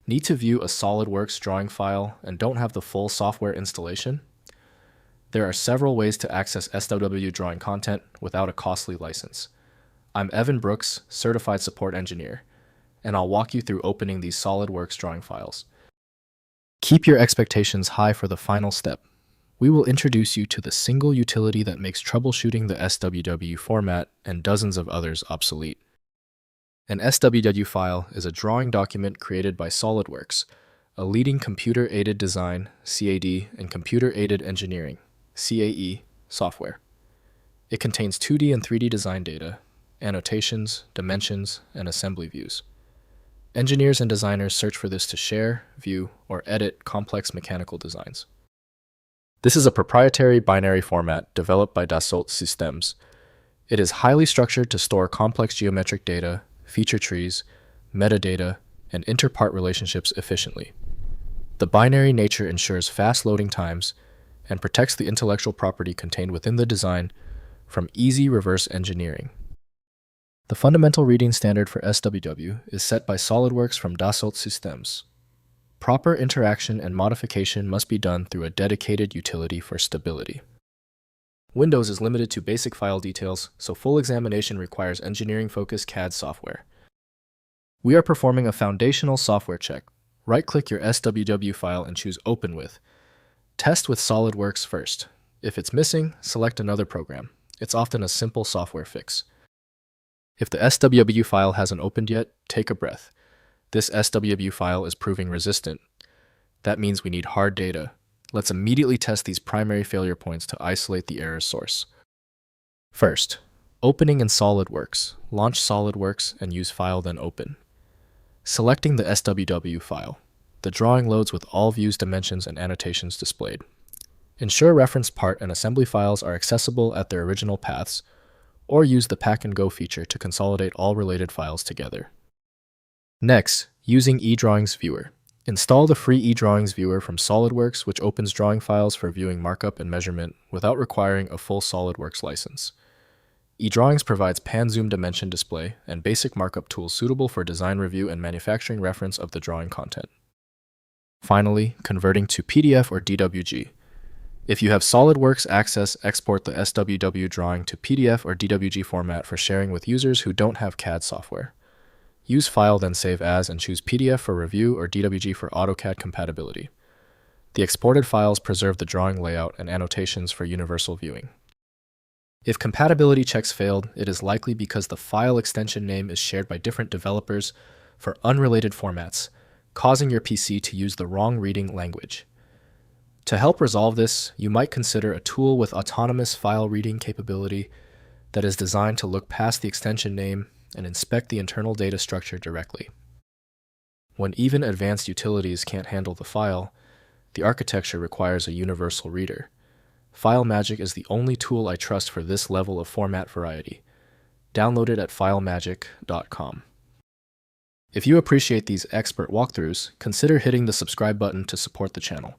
Need to view a SOLIDWORKS drawing file and don't have the full software installation? There are several ways to access SWW drawing content without a costly license. I'm Evan Brooks, Certified Support Engineer, and I'll walk you through opening these SOLIDWORKS drawing files. Keep your expectations high for the final step. We will introduce you to the single utility that makes troubleshooting the SWW format and dozens of others obsolete. An SWW file is a drawing document created by SOLIDWORKS, a leading computer-aided design (CAD) and computer-aided engineering (CAE) software. It contains 2D and 3D design data, annotations, dimensions, and assembly views. Engineers and designers search for this to share, view, or edit complex mechanical designs. This is a proprietary binary format developed by Dassault Systèmes. It is highly structured to store complex geometric data, feature trees, metadata, and interpart relationships efficiently. The binary nature ensures fast loading times and protects the intellectual property contained within the design from easy reverse engineering. The fundamental reading standard for SWW is set by SOLIDWORKS from Dassault Systèmes. Proper interaction and modification must be done through a dedicated utility for stability. Windows is limited to basic file details, so full examination requires engineering-focused CAD software. We are performing a foundational software check. Right-click your SWW file and choose Open With. Test with SOLIDWORKS first. If it's missing, select another program. It's often a simple software fix. If the SWW file hasn't opened yet, take a breath. This SWW file is proving resistant. That means we need hard data. Let's immediately test these primary failure points to isolate the error source. First, opening in SOLIDWORKS. Launch SOLIDWORKS and use File then Open. Selecting the SWW file. The drawing loads with all views, dimensions, and annotations displayed. Ensure reference part and assembly files are accessible at their original paths, or use the Pack and Go feature to consolidate all related files together. Next, using eDrawings Viewer. Install the free eDrawings Viewer from SOLIDWORKS, which opens drawing files for viewing markup and measurement without requiring a full SOLIDWORKS license. eDrawings provides pan-zoom dimension display and basic markup tools suitable for design review and manufacturing reference of the drawing content. Finally, converting to PDF or DWG. If you have SOLIDWORKS access, export the SWW drawing to PDF or DWG format for sharing with users who don't have CAD software. Use File then Save As and choose PDF for review or DWG for AutoCAD compatibility. The exported files preserve the drawing layout and annotations for universal viewing. If compatibility checks failed, it is likely because the file extension name is shared by different developers for unrelated formats, causing your PC to use the wrong reading language. To help resolve this, you might consider a tool with autonomous file reading capability that is designed to look past the extension name and inspect the internal data structure directly. When even advanced utilities can't handle the file, the architecture requires a universal reader. FileMagick is the only tool I trust for this level of format variety. Download it at filemagick.com. If you appreciate these expert walkthroughs, consider hitting the subscribe button to support the channel.